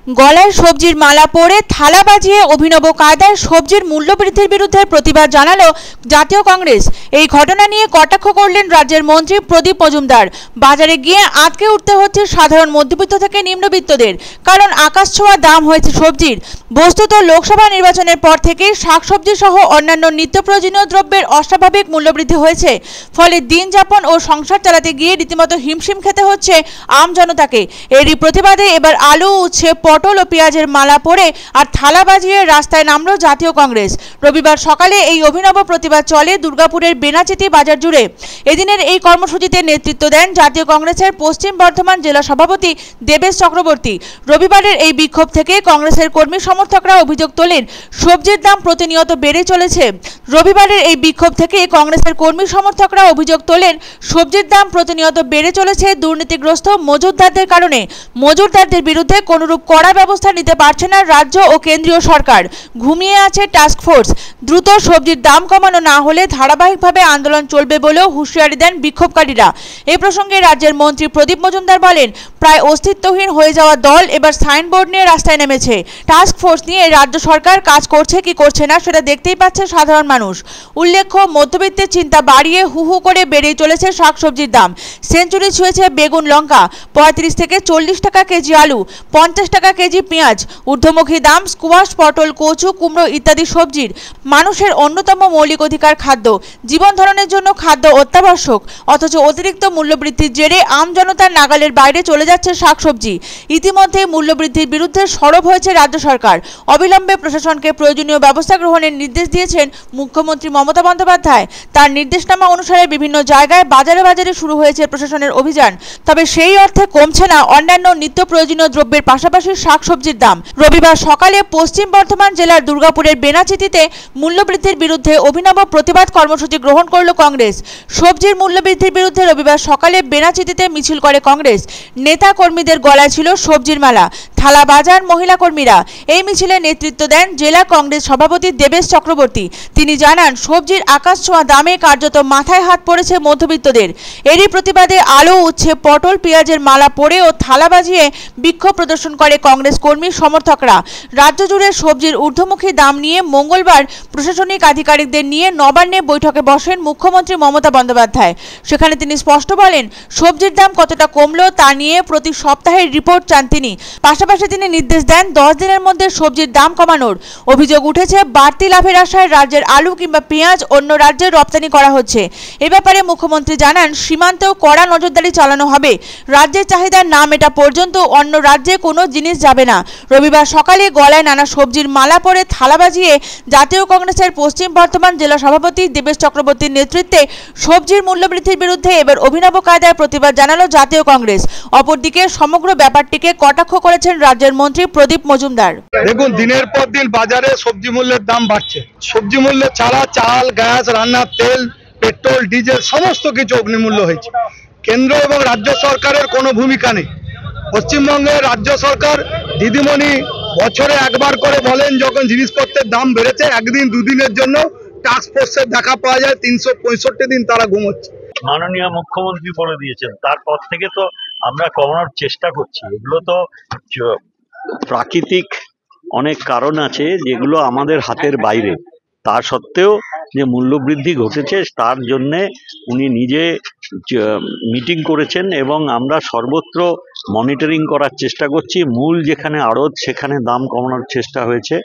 গলায় সবজির মালা পরে থালা বাজিয়ে অভিনব কায়দায় সবজির মূল্য বৃদ্ধির বিরুদ্ধে প্রতিবাদ জানালো জাতীয় কংগ্রেস। এই ঘটনা নিয়ে কটাক্ষ করলেন রাজ্যের মন্ত্রী প্রদীপ মজুমদার। বাজারে গিয়ে আটকে উঠতে হচ্ছে সাধারণ মধ্যবিত্ত থেকে নিম্নবিত্তদের, কারণ আকাশছোঁয়া দাম হয়েছে সবজির। বস্তুত লোকসভা নির্বাচনের পর থেকে শাকসবজি সহ অন্যান্য নিত্য প্রয়োজনীয় দ্রব্যের অস্বাভাবিক মূল্যবৃদ্ধি হয়েছে। ফলে দিন যাপন ও সংসার চালাতে গিয়ে রীতিমতো হিমশিম খেতে হচ্ছে আম জনতাকে। এরই প্রতিবাদে এবার আলু, উচ্ছে, পটল ও পেঁয়াজের মালা পরে আর থালা বাজিয়ে রাস্তায় নামল জাতীয় কংগ্রেস। রবিবার সকালে এই অভিনব প্রতিবাদ চলে দুর্গাপুরের বেনাচিতি বাজার জুড়ে। এদিনের এই কর্মসূচিতে নেতৃত্ব দেন জাতীয় কংগ্রেসের পশ্চিম বর্ধমান জেলা সভাপতি দেবেশ চক্রবর্তী। রবিবারের এই বিক্ষোভ থেকে কংগ্রেসের কর্মী সমর্থকরা অভিযোগ তোলেন সবজির দাম প্রতিনিয়ত বেড়ে চলেছে। রবিবারের এই বিক্ষোভ থেকে কংগ্রেসের কর্মী সমর্থকরা অভিযোগ তোলেন সবজির দাম প্রতিনিয়ত বেড়ে চলেছে দুর্নীতিগ্রস্ত মজুতদারদের কারণে। মজুতদারদের বিরুদ্ধে কোনরূপ কড়া ব্যবস্থা নিতে পারছে না রাজ্য ও কেন্দ্রীয় সরকার। ঘুমিয়ে আছে টাস্ক ফোর্স। দ্রুত সবজির দাম কমানো না হলে ধারাবাহিকভাবে আন্দোলন চলবে বলেও হুঁশিয়ারি দেন বিক্ষোভকারীরা। এই প্রসঙ্গে রাজ্যের মন্ত্রী প্রদীপ মজুমদার বলেন, প্রায় অস্তিত্বহীন হয়ে যাওয়া দল এবার সাইনবোর্ড নিয়ে রাস্তায় নেমেছে। টাস্ক ফোর্স নিয়ে রাজ্য সরকার কাজ করছে কি করছে না সেটা দেখতেই পাচ্ছে সাধারণ মানুষ। উল্লেখ্য, মধ্যবিত্তের চিন্তা বাড়িয়ে হু হু করে বেড়েই চলেছে শাকসবজির দাম। সেঞ্চুরি ছুঁয়েছে বেগুন লঙ্কা, 35 থেকে 40 টাকা কেজি আলু, 50 টাকা কেজি পেঁয়াজ। ঊর্ধ্বমুখী দাম স্কোয়াশ, পটল, কচু, কুমড়ো ইত্যাদি সবজির। মানুষের অন্যতম মৌলিক অধিকার খাদ্য, জীবন ধারণের জন্য খাদ্য অত্যাবশ্যক, অথচ অতিরিক্ত মূল্যবৃদ্ধির জেরে আম জনতার নাগালের বাইরে চলে যাচ্ছে শাকসবজি। ইতিমধ্যে মূল্যবৃদ্ধির বিরুদ্ধে সরব হয়েছে রাজ্য সরকার। অবিলম্বে প্রশাসনকে প্রয়োজনীয় ব্যবস্থা গ্রহণের নির্দেশ দিয়েছেন মুখ্যমন্ত্রী মমতা বন্দ্যোপাধ্যায়। তার নির্দেশনামা অনুসারে বিভিন্ন জায়গায় বাজারে বাজারে শুরু হয়েছে প্রশাসনের অভিযান। তবে সেই অর্থে কমছে না অন্যান্য নিত্য প্রয়োজনীয় দ্রব্যের পাশাপাশি শাকসবজির দাম। রবিবার সকালে পশ্চিম বর্ধমান জেলার দুর্গাপুরের বেনাচিতিতে মূল্যবৃদ্ধির বিরুদ্ধে অভিনব প্রতিবাদ কর্মসূচি গ্রহণ করল কংগ্রেস। সবজির মূল্যবৃদ্ধির বিরুদ্ধে রবিবার সকালে বেনাচিতিতে মিছিল করে কংগ্রেস। নেতা কর্মীদের গলায় ছিল সবজির মালা, থালা বাজার মহিলা কর্মীরা। এই মিছিলে নেতৃত্ব দেন জেলা কংগ্রেস সভাপতি দেবেশ চক্রবর্তী। তিনি জানান, সবজির আকাশছোঁয়া দামে কার্যত মাথায় হাত পড়েছে মধ্যবিত্তদের। এরই প্রতিবাদে আলু, উচ্ছে, পটল, পেঁয়াজের মালা পরে ও থালা বাজিয়ে বিক্ষোভ প্রদর্শন করে কংগ্রেস কর্মী সমর্থকরা। রাজ্য জুড়ে সবজির ঊর্ধ্বমুখী দাম নিয়ে মঙ্গলবার প্রশাসনিক আধিকারিকদের নিয়ে নবান্নে বৈঠকে বসেন মুখ্যমন্ত্রী মমতা বন্দ্যোপাধ্যায়। সেখানে তিনি স্পষ্ট বলেন, সবজির দাম কতটা কমলো তা নিয়ে প্রতি সপ্তাহের রিপোর্ট চান তিনি। পাশাপাশি তিনি নির্দেশ দেন 10 দিনের মধ্যে সবজির দাম কমানোর। অভিযোগ উঠেছে বাড়তি লাভের আশায় রাজ্যের আলু কিংবা পেঁয়াজ অন্য রাজ্যে রপ্তানি করা হচ্ছে। এ ব্যাপারে মুখ্যমন্ত্রী জানান, সীমান্তেও কড়া নজরদারি চালানো হবে। রাজ্যের চাহিদা না মেটা পর্যন্ত অন্য রাজ্যে কোনো জিনিস যাবে না। রবিবার সকালে গলায় নানা সবজির মালা পরে থালা বাজিয়ে জাতীয় কংগ্রেসের পশ্চিম বর্ধমান জেলা সভাপতি দেবেশ চক্রবর্তীর নেতৃত্বে সবজির মূল্যবৃদ্ধির বিরুদ্ধে এবার অভিনব কায়দায় প্রতিবাদ জানালো জাতীয় কংগ্রেস। অপরদিকে সমগ্র ব্যাপারটিকে কটাক্ষ করেছেন রাজ্যের মন্ত্রী প্রদীপ মজুমদার। দেখুন, দিনের পর দিন বাজারে সবজি মূল্যের দাম বাড়ছে। সবজি মূল্য ছাড়া চাল, গ্যাস, রান্নার তেল, পেট্রোল, ডিজেল সমস্ত কিছু অগ্নিমূল্য হয়েছে। কেন্দ্র এবং রাজ্য সরকারের কোনো ভূমিকা নেই। পশ্চিমবঙ্গের রাজ্য সরকার দিদিমণি বছরে একবার করে বলেন, যখন জিনিসপত্রের দাম বেড়েছে একদিন দুদিনের জন্য টাস্ক ফোর্সের দেখা পাওয়া যায়, 365 দিন তারা ঘুমোচ্ছে। মাননীয় মুখ্যমন্ত্রী বলে দিয়েছেন, তারপর থেকে তো আমরা কমানোর চেষ্টা করছি। এগুলো তো প্রাকৃতিক অনেক কারণ আছে যেগুলো আমাদের হাতের বাইরে। তা সত্ত্বেও যে মূল্যবৃদ্ধি ঘটেছে তার জন্যে উনি নিজে মিটিং করেছেন এবং আমরা সর্বত্র মনিটরিং করার চেষ্টা করছি। মূল যেখানে আড়ত সেখানে দাম কমানোর চেষ্টা হয়েছে।